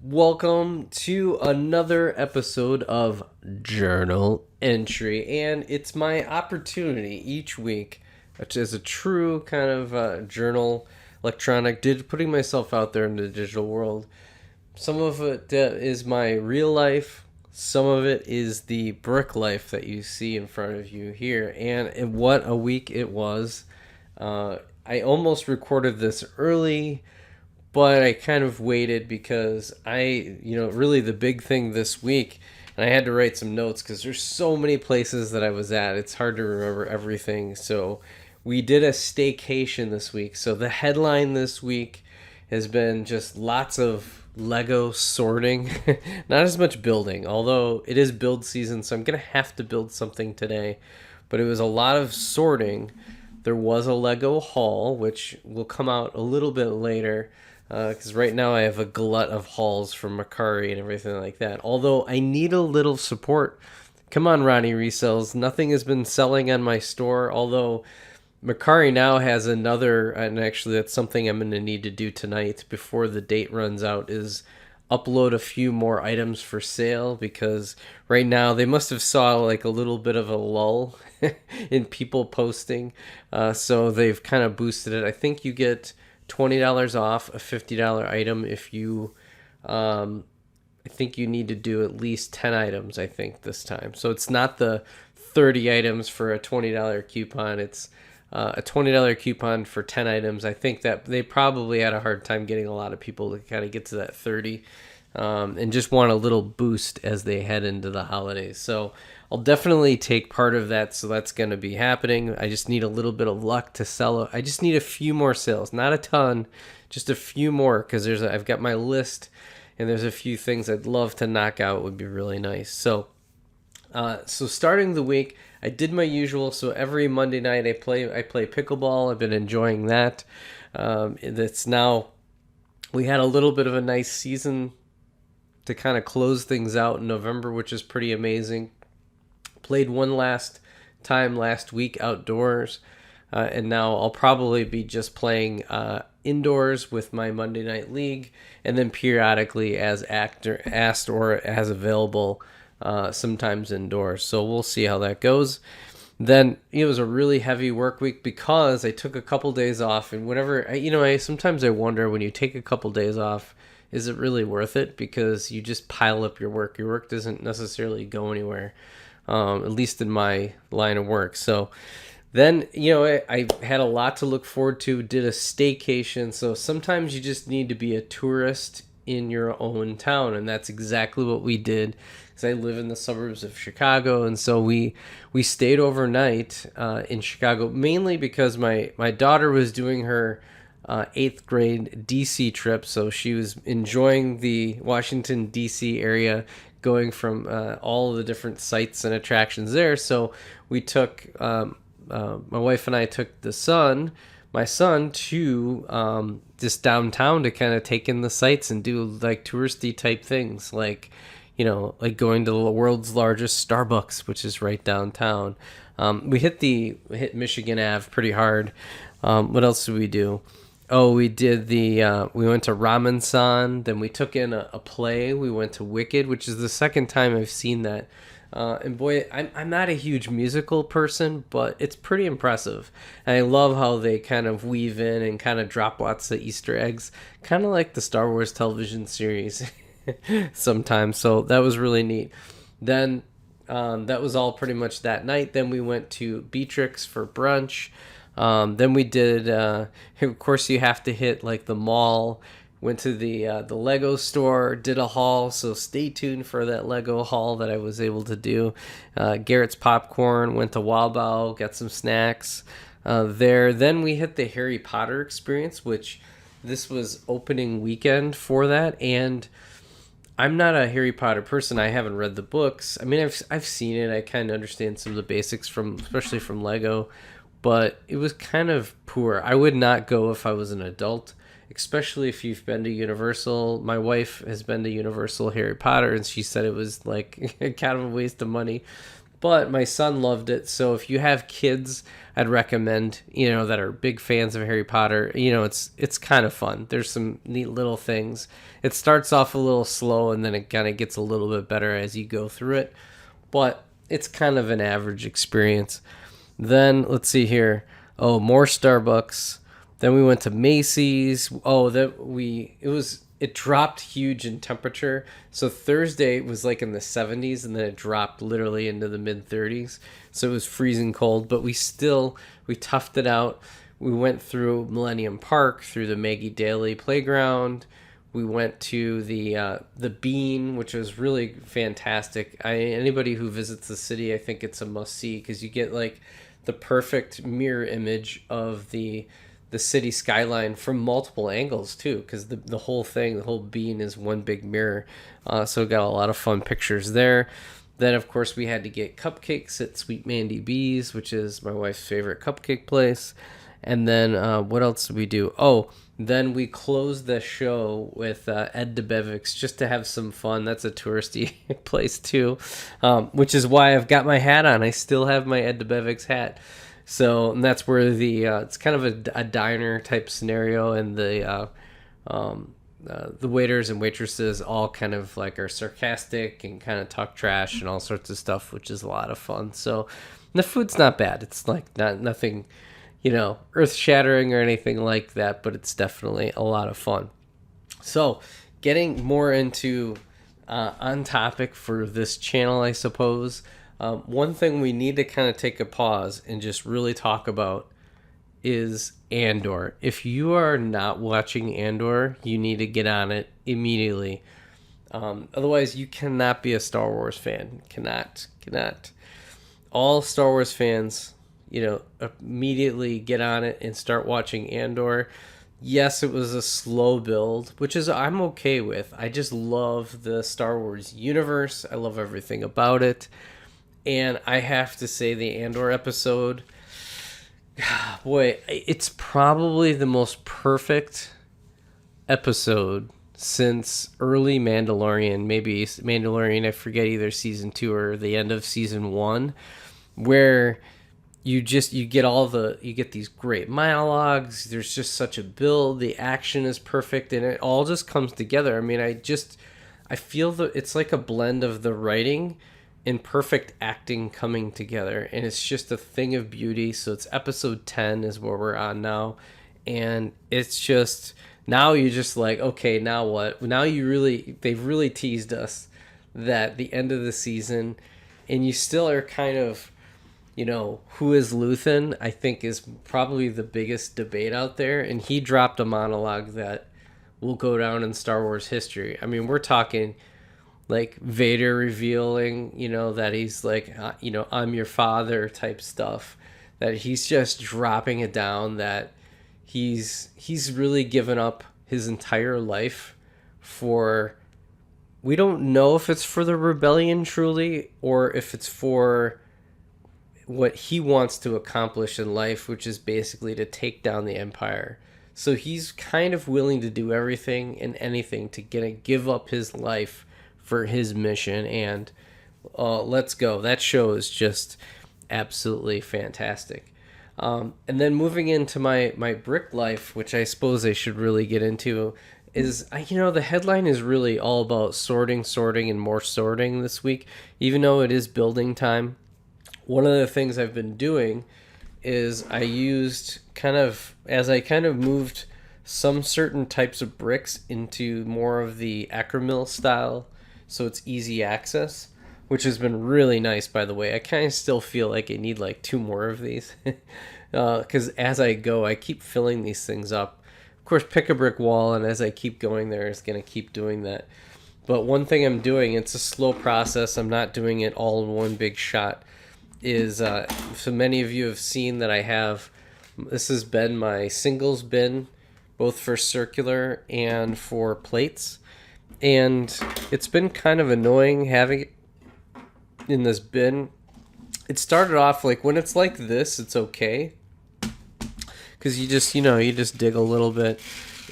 Welcome to another episode of Journal Entry, and it's my opportunity each week, which is a true kind of journal, putting myself out there in the digital world. Some of it is my real life, some of it is the brick life that you see in front of you here, and what a week it was. I almost recorded this early, but I kind of waited because really the big thing this week, and I had to write some notes because there's so many places that I was at. It's hard to remember everything. So we did a staycation this week. So the headline this week has been just lots of Lego sorting, not as much building, although it is build season, so I'm going to have to build something today. But it was a lot of sorting. There was a Lego haul, which will come out a little bit later because right now I have a glut of hauls from Macari and everything like that. Although I need a little support. Come on, Ronnie Resells. Nothing has been selling on my store, although Macari now has another, and actually that's something I'm going to need to do tonight before the date runs out, is upload a few more items for sale because right now they must have saw like a little bit of a lull in people posting. So they've kind of boosted it. I think you get $20 off a $50 item if you I think you need to do at least 10 items, I think, this time. So it's not the 30 items for a $20 coupon. It's a $20 coupon for 10 items. I think that they probably had a hard time getting a lot of people to kind of get to that 30 and just want a little boost as they head into the holidays. So I'll definitely take part of that. So that's going to be happening. I just need a little bit of luck to sell. I just need a few more sales, not a ton, just a few more because I've got my list and there's a few things I'd love to knock out. Would be really nice. So starting the week, I did my usual. So every Monday night I play pickleball. I've been enjoying that. It's now we had a little bit of a nice season to kind of close things out in November, which is pretty amazing. Played one last time last week outdoors, and now I'll probably be just playing indoors with my Monday Night League, and then periodically as asked or as available, sometimes indoors. So we'll see how that goes. Then it was a really heavy work week because I took a couple days off, and I sometimes I wonder when you take a couple days off, is it really worth it? Because you just pile up your work. Your work doesn't necessarily go anywhere, at least in my line of work. So then, I had a lot to look forward to, did a staycation. So sometimes you just need to be a tourist in your own town. And that's exactly what we did. Because I live in the suburbs of Chicago. And so we stayed overnight in Chicago, mainly because my daughter was doing her eighth grade DC trip. So she was enjoying the Washington, DC area, going from all of the different sites and attractions there. So we took, my wife and I took my son, to just downtown to kind of take in the sights and do like touristy type things, like like going to the world's largest Starbucks, which is right downtown. We hit Michigan Ave pretty hard. What else did we do? Oh, we did we went to Ramen San. Then we took in a play. We went to Wicked, which is the second time I've seen that. And boy, I'm not a huge musical person, but it's pretty impressive. And I love how they kind of weave in and kind of drop lots of Easter eggs, kind of like the Star Wars television series sometimes. So that was really neat. Then that was all pretty much that night. Then we went to Beatrix for brunch. Then we did, of course, you have to hit like the mall. Went to the Lego store, did a haul. So stay tuned for that Lego haul that I was able to do. Garrett's Popcorn, went to Wabao, got some snacks there. Then we hit the Harry Potter experience, which this was opening weekend for that. And I'm not a Harry Potter person. I haven't read the books. I mean, I've seen it. I kind of understand some of the basics especially from Lego, but it was kind of poor. I would not go if I was an adult, especially if you've been to Universal. My wife has been to Universal Harry Potter, and she said it was like kind of a waste of money. But my son loved it. So if you have kids, I'd recommend, that are big fans of Harry Potter. It's kind of fun. There's some neat little things. It starts off a little slow and then it kind of gets a little bit better as you go through it. But it's kind of an average experience. Then let's see here. Oh, more Starbucks. Then we went to Macy's. It dropped huge in temperature. So Thursday was like in the 70s and then it dropped literally into the mid 30s. So it was freezing cold, but we toughed it out. We went through Millennium Park, through the Maggie Daly playground. We went to the Bean, which was really fantastic. Anybody who visits the city, I think it's a must see because you get like the perfect mirror image of the city skyline from multiple angles too, because the whole Bean is one big mirror. So got a lot of fun pictures there. Then of course we had to get cupcakes at Sweet Mandy B's, which is my wife's favorite cupcake place. And then what else did we do? Oh, then we closed the show with Ed DeBevick's just to have some fun. That's a touristy place too, which is why I've got my hat on. I still have my Ed DeBevick's hat. So and that's where it's kind of a diner type scenario, and the waiters and waitresses all kind of like are sarcastic and kind of talk trash and all sorts of stuff, which is a lot of fun. So the food's not bad. It's like nothing, earth shattering or anything like that, but it's definitely a lot of fun. So getting more into on topic for this channel, I suppose. One thing we need to kind of take a pause and just really talk about is Andor. If you are not watching Andor, you need to get on it immediately. Otherwise, you cannot be a Star Wars fan. Cannot. All Star Wars fans, immediately get on it and start watching Andor. Yes, it was a slow build, which is I'm okay with. I just love the Star Wars universe. I love everything about it. And I have to say the Andor episode, boy, it's probably the most perfect episode since early Mandalorian, maybe Mandalorian, I forget, either season 2 or the end of season 1, where you get these great monologues. There's just such a build. The action is perfect and it all just comes together. I mean, I feel that it's like a blend of the writing and perfect acting coming together, and it's just a thing of beauty. So it's episode 10 is where we're on now, and it's just now you're just like, okay, now what? Now they've really teased us that the end of the season, and you still are kind of, who is Luthen, I think is probably the biggest debate out there, and he dropped a monologue that will go down in Star Wars history. I mean, we're talking like Vader revealing, that he's like, I'm your father type stuff, that he's just dropping it down, that he's really given up his entire life for, we don't know if it's for the rebellion truly, or if it's for what he wants to accomplish in life, which is basically to take down the Empire. So he's kind of willing to do everything and anything to give up his life for his mission, and let's go. That show is just absolutely fantastic. And then moving into my brick life, which I suppose I should really get into, is the headline is really all about sorting, and more sorting this week, even though it is building time. One of the things I've been doing is I used as I moved some certain types of bricks into more of the acromil style, so it's easy access, which has been really nice, by the way. I kind of still feel like I need like 2 more of these because as I go, I keep filling these things up. Of course, pick a brick wall, and as I keep going there, it's going to keep doing that. But one thing I'm doing, it's a slow process, I'm not doing it all in one big shot, is so many of you have seen that this has been my singles bin, both for circular and for plates. And it's been kind of annoying having it in this bin. It started off like when it's like this, it's okay, because you just dig a little bit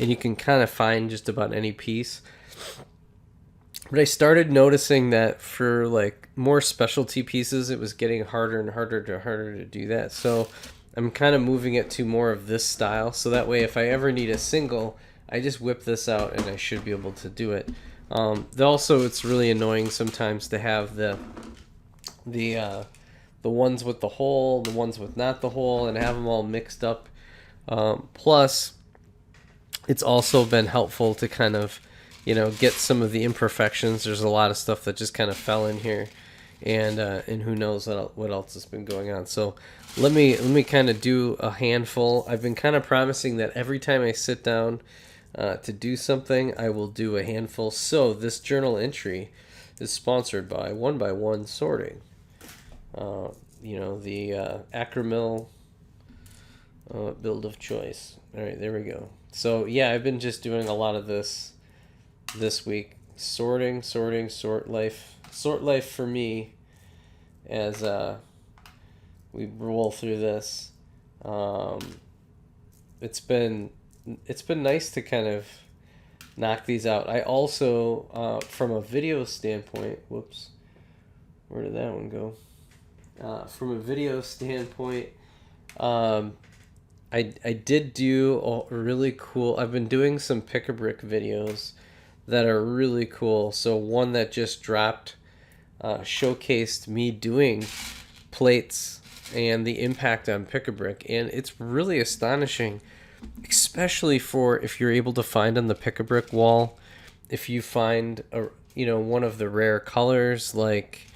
and you can kind of find just about any piece. But I started noticing that for like more specialty pieces, it was getting harder and harder to do that. So I'm kind of moving it to more of this style. So that way, if I ever need a single, I just whip this out and I should be able to do it. Also, it's really annoying sometimes to have the uh, the ones with the hole, the ones with not the hole, and have them all mixed up. Plus, it's also been helpful to kind of, get some of the imperfections. There's a lot of stuff that just kind of fell in here, and who knows what else has been going on. So let me kind of do a handful. I've been kind of promising that every time I sit down to do something, I will do a handful. So this journal entry is sponsored by One Sorting. The Acromil build of choice. All right, there we go. So yeah, I've been just doing a lot of this week. Sorting, sort life for me as we roll through this. It's been nice to kind of knock these out. I also, from a video standpoint, whoops, where did that one go? From a video standpoint, I did do a really cool. I've been doing some pick-a-brick videos that are really cool. So one that just dropped showcased me doing plates and the impact on pick-a-brick, and it's really astonishing, especially for if you're able to find on the pick-a-brick wall. If you find one of the rare colors like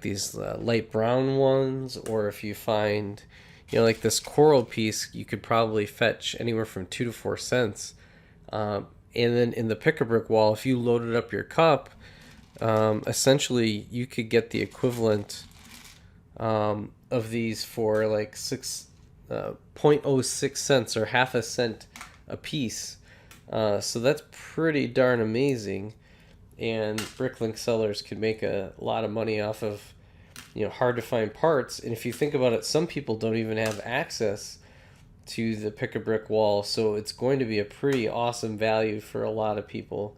these light brown ones, or if you find like this coral piece, you could probably fetch anywhere from 2 to 4 cents. And then in the pick-a-brick wall, if you loaded up your cup, essentially you could get the equivalent of these for like 0.06 cents or half a cent a piece. So that's pretty darn amazing. And Bricklink sellers could make a lot of money off of hard to find parts. And if you think about it, some people don't even have access to the pick-a-brick wall, so it's going to be a pretty awesome value for a lot of people.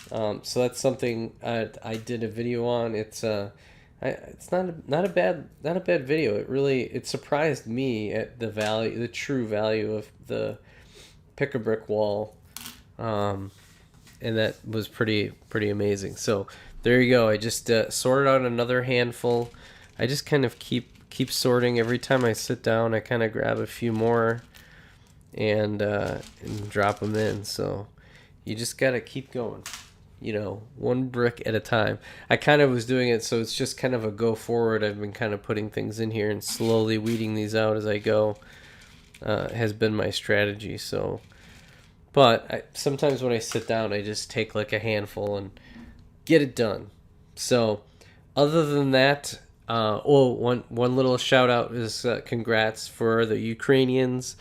So that's something I did a video on. It's not a bad video. It surprised me at the true value of the pick-a-brick wall. And that was pretty amazing. So there you go. I just sorted out another handful. I just kind of keep sorting every time I sit down. I kind of grab a few more and drop them in. So you just gotta keep going, one brick at a time. I kind of was doing it so it's just kind of a go forward. I've been kind of putting things in here and slowly weeding these out as I go. Has been my strategy. So. But sometimes when I sit down, I just take like a handful and get it done. So, other than that, one little shout out is congrats for the Ukrainians.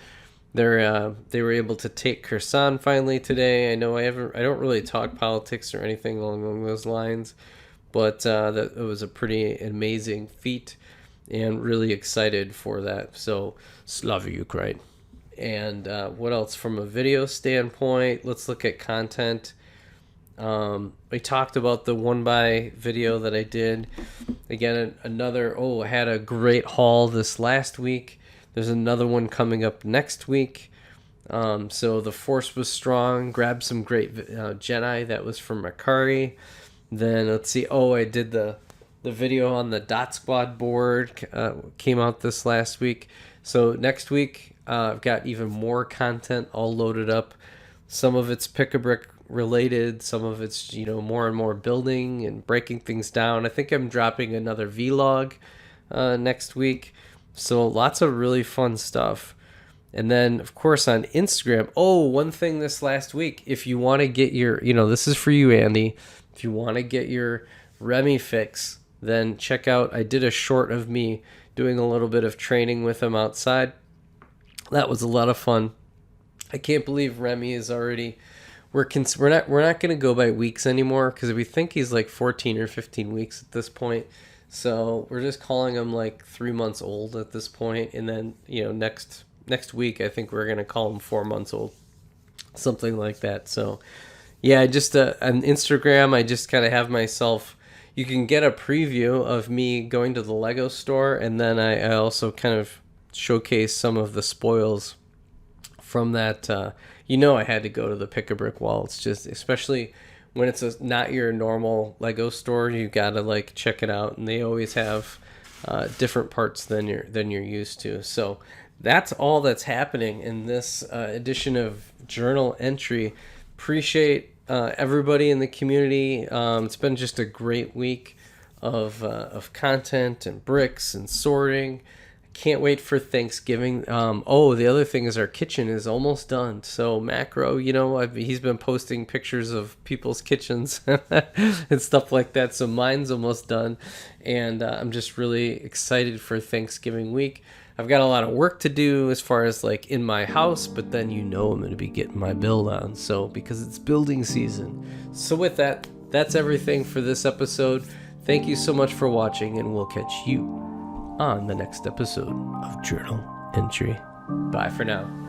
They were able to take Kherson finally today. I know I don't really talk politics or anything along those lines, but that it was a pretty amazing feat, and really excited for that. So, Slava Ukraine. And what else from a video standpoint? Let's look at content. We talked about the one by video that I did. Again, I had a great haul this last week. There's another one coming up next week. So the force was strong. Grabbed some great Jedi. That was from Makari. Then let's see. I did the video on the Dot Squad board. Came out this last week. So next week, I've got even more content all loaded up. Some of it's pick-a-brick related. Some of it's, more and more building and breaking things down. I think I'm dropping another vlog next week. So lots of really fun stuff. And then, of course, on Instagram. One thing this last week. If you want to get your, this is for you, Andy. If you want to get your Remy fix, then check out, I did a short of me doing a little bit of training with him outside. That was a lot of fun. I can't believe Remy is already. We're not going to go by weeks anymore, because we think he's like 14 or 15 weeks at this point. So we're just calling him like 3 months old at this point, and then next week I think we're going to call him 4 months old, something like that. So Yeah, just on Instagram, I just kind of have myself. You can get a preview of me going to the Lego store, and then I also kind of showcase some of the spoils from that. I had to go to the Pick a Brick Wall. It's just, especially when it's not your normal Lego store, you gotta like check it out, and they always have different parts than you're used to. So that's all that's happening in this edition of Journal Entry. Appreciate everybody in the community. It's been just a great week of content and bricks and sorting. Can't wait for Thanksgiving. The other thing is our kitchen is almost done. So Macro, he's been posting pictures of people's kitchens and stuff like that. So mine's almost done, and I'm just really excited for Thanksgiving week. I've got a lot of work to do as far as like in my house, but then I'm going to be getting my build on. So because it's building season. So with that, that's everything for this episode. Thank you so much for watching, and we'll catch you on the next episode of Journal Entry. Bye for now.